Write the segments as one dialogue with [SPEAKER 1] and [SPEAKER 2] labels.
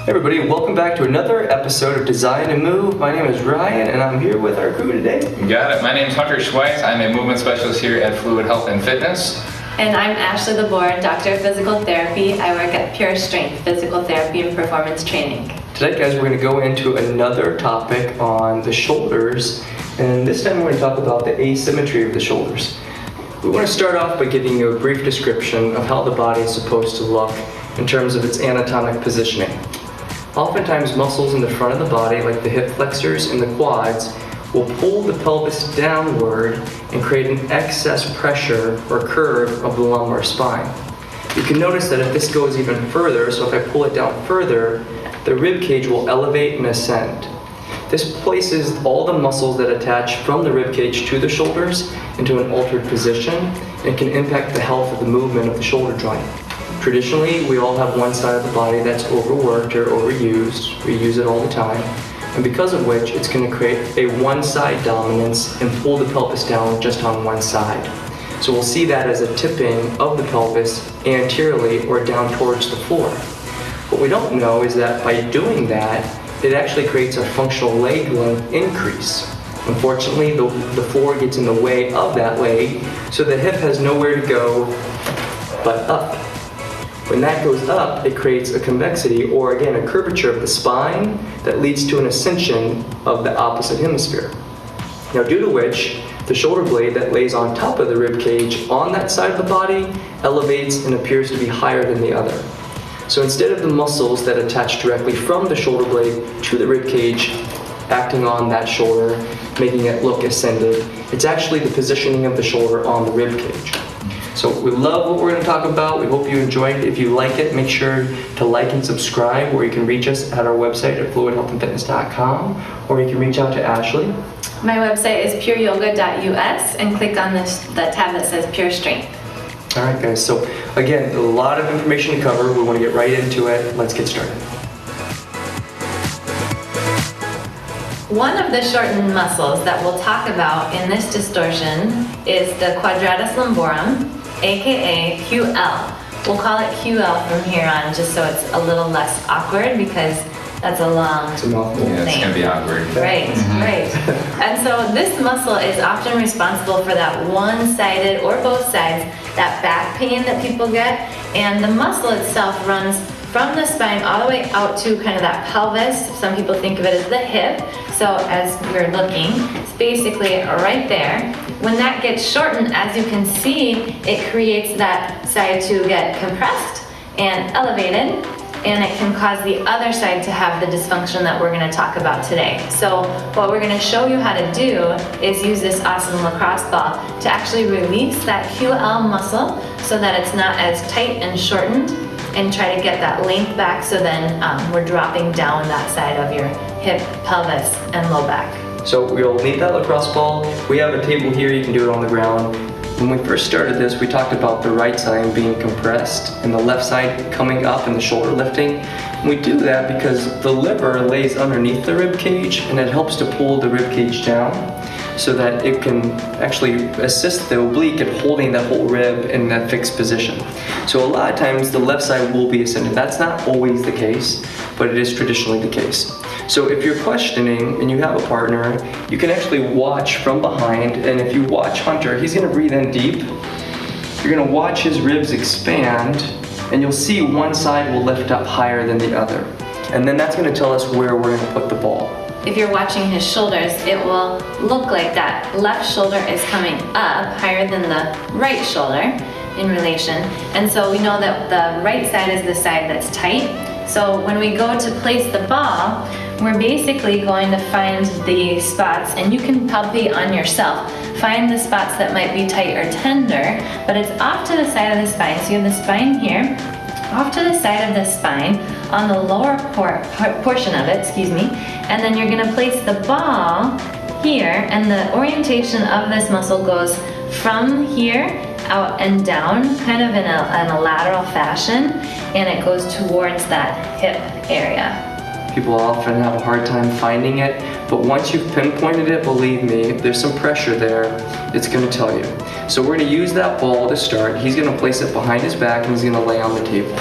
[SPEAKER 1] Hey everybody, welcome back to another episode of Design and Move. My name is Ryan and I'm here with our crew today.
[SPEAKER 2] You got it. My name is Hunter Schweitz. I'm a movement specialist here at Fluid Health and Fitness.
[SPEAKER 3] And I'm Ashley Laborde, Doctor of Physical Therapy. I work at Pure Strength Physical Therapy and Performance Training.
[SPEAKER 1] Today, guys, we're going to go into another topic on the shoulders, and this time we're going to talk about the asymmetry of the shoulders. We want to start off by giving you a brief description of how the body is supposed to look in terms of its anatomic positioning. Oftentimes, muscles in the front of the body, like the hip flexors and the quads, will pull the pelvis downward and create an excess pressure or curve of the lumbar spine. You can notice that if this goes even further, so if I pull it down further, the rib cage will elevate and ascend. This places all the muscles that attach from the rib cage to the shoulders into an altered position and can impact the health of the movement of the shoulder joint. Traditionally, we all have one side of the body that's overworked or overused. We use it all the time. And because of which, it's going to create a one-side dominance and pull the pelvis down just on one side. So we'll see that as a tipping of the pelvis anteriorly or down towards the floor. What we don't know is that by doing that, it actually creates a functional leg length increase. Unfortunately, the floor gets in the way of that leg, so the hip has nowhere to go but up. When that goes up, it creates a convexity, or again, a curvature of the spine that leads to an ascension of the opposite hemisphere. Now, due to which, the shoulder blade that lays on top of the rib cage on that side of the body elevates and appears to be higher than the other. So instead of the muscles that attach directly from the shoulder blade to the rib cage acting on that shoulder, making it look ascended, it's actually the positioning of the shoulder on the rib cage. So we love what we're going to talk about. We hope you enjoyed it. If you like it, make sure to like and subscribe, or you can reach us at our website at fluidhealthandfitness.com, or you can reach out to Ashley.
[SPEAKER 3] My website is pureyoga.us and click on the tab that says Pure Strength.
[SPEAKER 1] All right, guys. So again, a lot of information to cover. We want to get right into it. Let's get started.
[SPEAKER 3] One of the shortened muscles that we'll talk about in this distortion is the quadratus lumborum, aka QL. We'll call it QL from here on just so it's a little less awkward because that's a long
[SPEAKER 2] Yeah, it's gonna be awkward.
[SPEAKER 3] Right, right. And so this muscle is often responsible for that one-sided or both sides, that back pain that people get. And the muscle itself runs from the spine all the way out to kind of that pelvis. Some people think of it as the hip. So as we're looking, it's basically right there. When that gets shortened, as you can see, it creates that side to get compressed and elevated, and it can cause the other side to have the dysfunction that we're going to talk about today. So what we're going to show you how to do is use this awesome lacrosse ball to actually release that QL muscle so that it's not as tight and shortened, and try to get that length back so then we're dropping down that side of your hip, pelvis, and low back.
[SPEAKER 1] So we'll need that lacrosse ball. We have a table here, you can do it on the ground. When we first started this, we talked about the right side being compressed and the left side coming up and the shoulder lifting. And we do that because the liver lays underneath the rib cage and it helps to pull the rib cage down so that it can actually assist the oblique in holding that whole rib in that fixed position. So a lot of times the left side will be ascended. That's not always the case, but it is traditionally the case. So if you're questioning and you have a partner, you can actually watch from behind, and if you watch Hunter, he's gonna breathe in deep. You're gonna watch his ribs expand, and you'll see one side will lift up higher than the other. And then that's gonna tell us where we're gonna put the ball.
[SPEAKER 3] If you're watching his shoulders, it will look like that left shoulder is coming up higher than the right shoulder in relation. And so we know that the right side is the side that's tight. So when we go to place the ball, we're basically going to find the spots, and you can palpate on yourself. Find the spots that might be tight or tender, but it's off to the side of the spine. So you have the spine here, off to the side of the spine, on the lower portion of it, and then you're gonna place the ball here, and the orientation of this muscle goes from here out and down, kind of in a lateral fashion, and it goes towards that hip area.
[SPEAKER 1] People often have a hard time finding it, but once you've pinpointed it, believe me, if there's some pressure there, it's going to tell you. So we're going to use that ball to start. He's going to place it behind his back and he's going to lay on the table.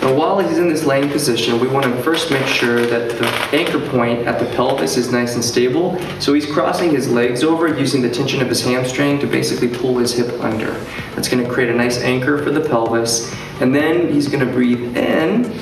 [SPEAKER 1] Now while he's in this laying position, we want to first make sure that the anchor point at the pelvis is nice and stable. So he's crossing his legs over using the tension of his hamstring to basically pull his hip under. That's going to create a nice anchor for the pelvis. And then he's going to breathe in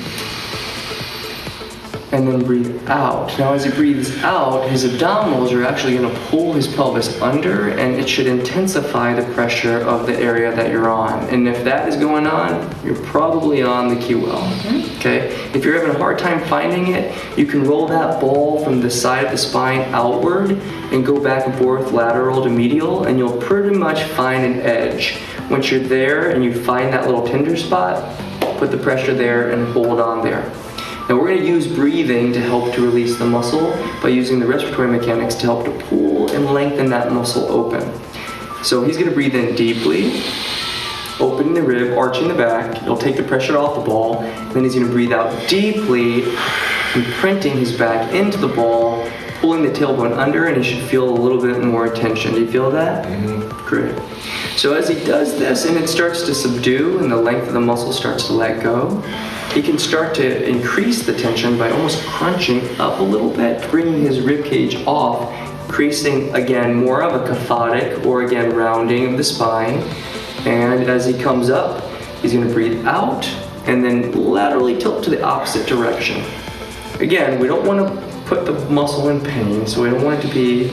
[SPEAKER 1] and then breathe out. Now as he breathes out, his abdominals are actually going to pull his pelvis under, and it should intensify the pressure of the area that you're on. And if that is going on, you're probably on the QL. Okay? If you're having a hard time finding it, you can roll that ball from the side of the spine outward and go back and forth lateral to medial, and you'll pretty much find an edge. Once you're there and you find that little tender spot, put the pressure there and hold on there. Now we're going to use breathing to help to release the muscle by using the respiratory mechanics to help to pull and lengthen that muscle open. So he's going to breathe in deeply, opening the rib, arching the back. It'll take the pressure off the ball. And then he's going to breathe out deeply, imprinting his back into the ball, pulling the tailbone under, and he should feel a little bit more tension. Do you feel that? Great. So as he does this and it starts to subdue and the length of the muscle starts to let go, he can start to increase the tension by almost crunching up a little bit, bringing his rib cage off, creating again more of a kyphotic or again rounding of the spine. And as he comes up, he's going to breathe out and then laterally tilt to the opposite direction. Again, we don't want to put the muscle in pain, so we don't want it to be,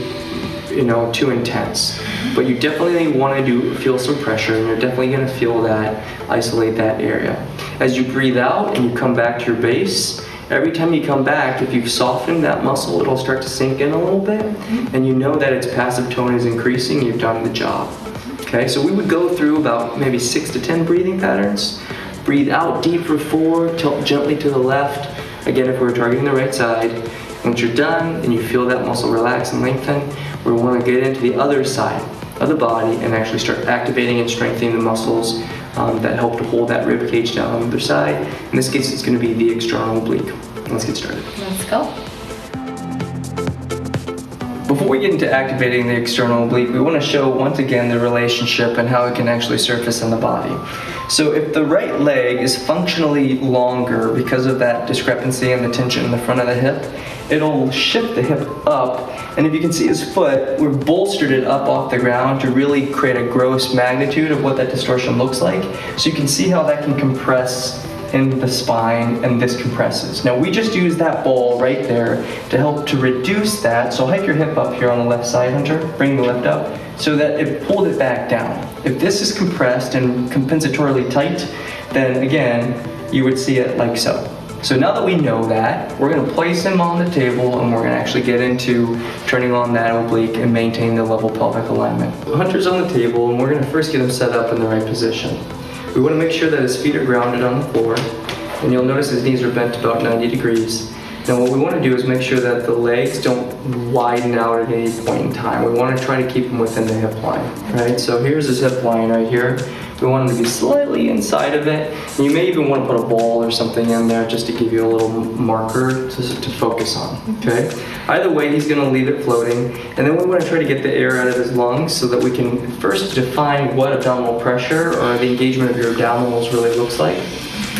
[SPEAKER 1] too intense. But you definitely want to feel some pressure, and you're definitely going to feel that, isolate that area. As you breathe out and you come back to your base, every time you come back, if you've softened that muscle, it'll start to sink in a little bit, and you know that its passive tone is increasing, you've done the job. Okay, so we would go through about maybe 6 to 10 breathing patterns. Breathe out deep for 4, tilt gently to the left. Again, if we're targeting the right side. Once you're done and you feel that muscle relax and lengthen, we want to get into the other side of the body and actually start activating and strengthening the muscles that help to hold that rib cage down on the other side. In this case, it's going to be the external oblique. Let's get started.
[SPEAKER 3] Let's go.
[SPEAKER 1] Before we get into activating the external oblique, we want to show once again the relationship and how it can actually surface in the body. So if the right leg is functionally longer because of that discrepancy in the tension in the front of the hip, it'll shift the hip up, and if you can see his foot, we've bolstered it up off the ground to really create a gross magnitude of what that distortion looks like. So you can see how that can compress in the spine, and this compresses. Now we just use that ball right there to help to reduce that. So hike your hip up here on the left side, Hunter. Bring the left up so that it pulled it back down. If this is compressed and compensatorily tight, then again, you would see it like so. So now that we know that, we're going to place him on the table and we're going to actually get into turning on that oblique and maintain the level pelvic alignment. Hunter's on the table and we're going to first get him set up in the right position. We want to make sure that his feet are grounded on the floor, and you'll notice his knees are bent about 90 degrees. Now what we want to do is make sure that the legs don't widen out at any point in time. We want to try to keep him within the hip line, right? So here's his hip line right here. We want him to be slightly inside of it. And you may even want to put a ball or something in there just to give you a little marker to focus on, okay? Either way, he's going to leave it floating. And then we want to try to get the air out of his lungs so that we can first define what abdominal pressure or the engagement of your abdominals really looks like.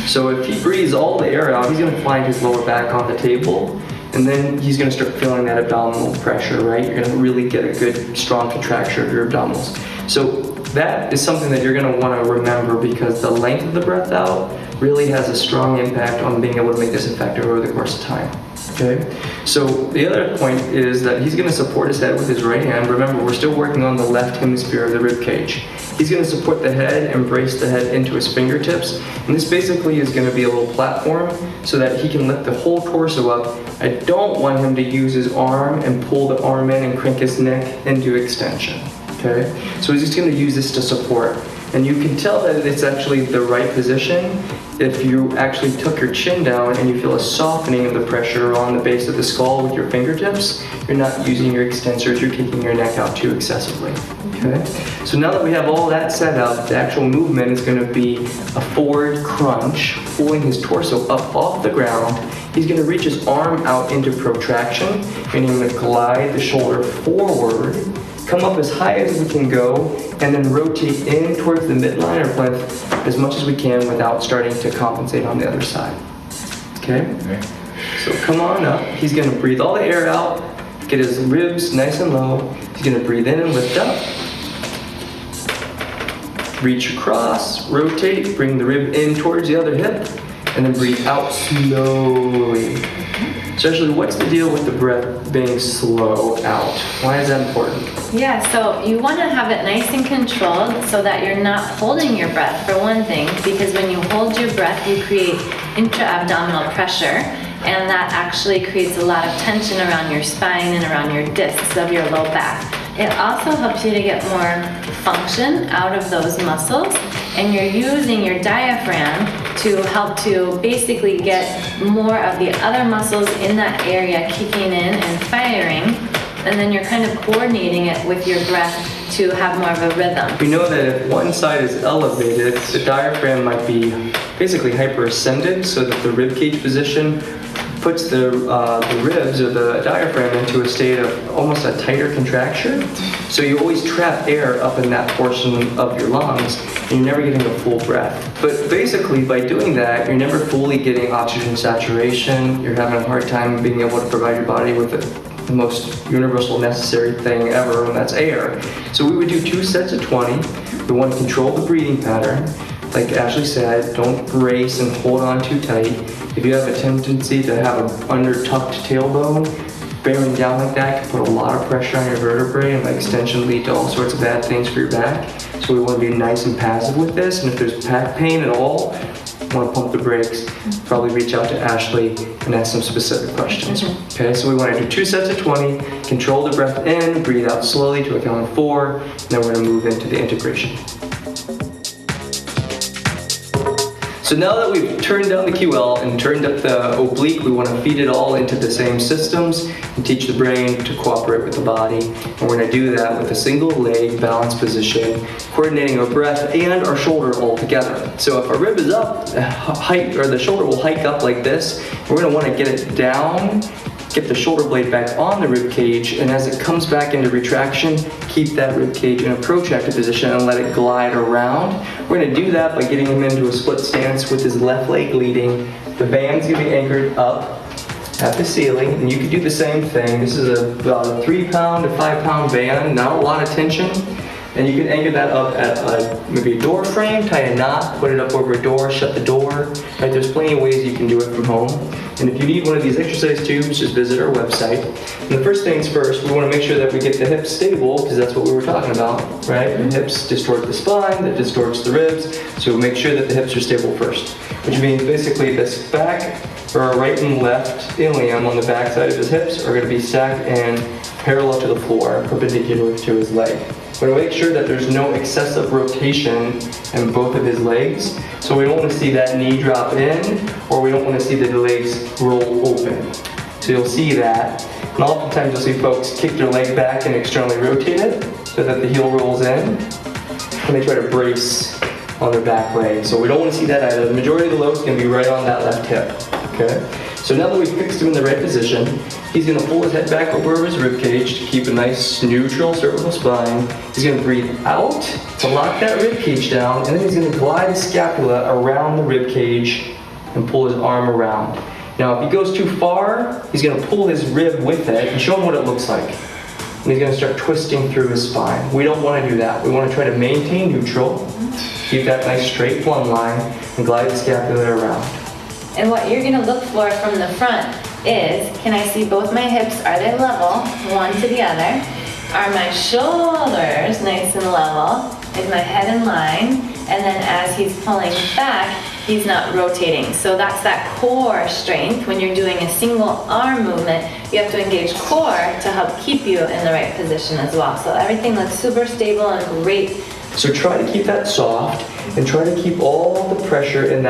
[SPEAKER 1] So if he breathes all the air out, he's going to find his lower back on the table. And then he's going to start feeling that abdominal pressure, right? You're going to really get a good, strong contraction of your abdominals. So that is something that you're going to want to remember, because the length of the breath out really has a strong impact on being able to make this effective over the course of time. Okay? So the other point is that he's going to support his head with his right hand. Remember, we're still working on the left hemisphere of the rib cage. He's going to support the head and brace the head into his fingertips. And this basically is going to be a little platform so that he can lift the whole torso up. I don't want him to use his arm and pull the arm in and crank his neck into extension. Okay? So he's just going to use this to support. And you can tell that it's actually the right position if you actually took your chin down and you feel a softening of the pressure on the base of the skull with your fingertips. You're not using your extensors, you're kicking your neck out too excessively. Okay? So now that we have all that set up, the actual movement is going to be a forward crunch, pulling his torso up off the ground. He's going to reach his arm out into protraction, and he's going to glide the shoulder forward come up as high as we can go, and then rotate in towards the midline or plinth as much as we can without starting to compensate on the other side. Okay? So come on up. He's going to breathe all the air out, get his ribs nice and low. He's going to breathe in and lift up. Reach across, rotate, bring the rib in towards the other hip, and then breathe out slowly. Especially, what's the deal with the breath being slow out? Why is that important?
[SPEAKER 3] Yeah, so you want to have it nice and controlled so that you're not holding your breath, for one thing, because when you hold your breath, you create intra-abdominal pressure, and that actually creates a lot of tension around your spine and around your discs of your low back. It also helps you to get more function out of those muscles, and you're using your diaphragm to help to basically get more of the other muscles in that area kicking in and firing, and then you're kind of coordinating it with your breath to have more of a rhythm.
[SPEAKER 1] We know that if one side is elevated, the diaphragm might be basically hyperascended, so that the rib cage position puts the ribs or the diaphragm into a state of almost a tighter contraction. So you always trap air up in that portion of your lungs, and you're never getting a full breath. But basically, by doing that, you're never fully getting oxygen saturation. You're having a hard time being able to provide your body with the most universal necessary thing ever, and that's air. So we would do 2 sets of 20. We want to control the breathing pattern. Like Ashley said, don't brace and hold on too tight. If you have a tendency to have an under-tucked tailbone, bearing down like that can put a lot of pressure on your vertebrae and by extension lead to all sorts of bad things for your back. So we want to be nice and passive with this, and if there's back pain at all, you want to pump the brakes, probably reach out to Ashley and ask some specific questions. Okay, so we want to do 2 sets of 20, control the breath in, breathe out slowly to a count of 4, and then we're going to move into the integration. So now that we've turned down the QL and turned up the oblique, we want to feed it all into the same systems and teach the brain to cooperate with the body. And we're going to do that with a single leg balanced position, coordinating our breath and our shoulder all together. So if our rib is up, the shoulder will hike up like this. We're going to want to get it down, get the shoulder blade back on the rib cage, and as it comes back into retraction, keep that rib cage in a protracted position and let it glide around. We're going to do that by getting him into a split stance with his left leg leading. The band's going to be anchored up at the ceiling, and you can do the same thing. This is about a 3-pound to 5-pound band, not a lot of tension. And you can anchor that up at maybe a door frame, tie a knot, put it up over a door, shut the door. Right? There's plenty of ways you can do it from home. And if you need one of these exercise tubes, just visit our website. And the first things first, we want to make sure that we get the hips stable, because that's what we were talking about, right? The hips distort the spine, that distorts the ribs. So make sure that the hips are stable first, which means basically this back or our right and left ilium on the back side of his hips are going to be stacked and parallel to the floor, perpendicular to his leg. We're going to make sure that there's no excessive rotation in both of his legs. So we don't want to see that knee drop in, or we don't want to see the legs roll open. So you'll see that. And oftentimes you'll see folks kick their leg back and externally rotate it so that the heel rolls in. And they try to brace on their back leg. So we don't want to see that either. The majority of the load is going to be right on that left hip. Okay? So now that we've fixed him in the right position, he's going to pull his head back over his rib cage to keep a nice neutral cervical spine. He's going to breathe out to lock that rib cage down, and then he's going to glide his scapula around the rib cage and pull his arm around. Now, if he goes too far, he's going to pull his rib with it and show him what it looks like. And he's going to start twisting through his spine. We don't want to do that. We want to try to maintain neutral, keep that nice straight plumb line, and glide the scapula around.
[SPEAKER 3] And what you're going to look for from the front is, can I see both my hips? Are they level, one to the other? Are my shoulders nice and level? Is my head in line? And then as he's pulling back, he's not rotating. So that's that core strength. When you're doing a single arm movement, you have to engage core to help keep you in the right position as well. So everything looks super stable and great.
[SPEAKER 1] So try to keep that soft and try to keep all the pressure in that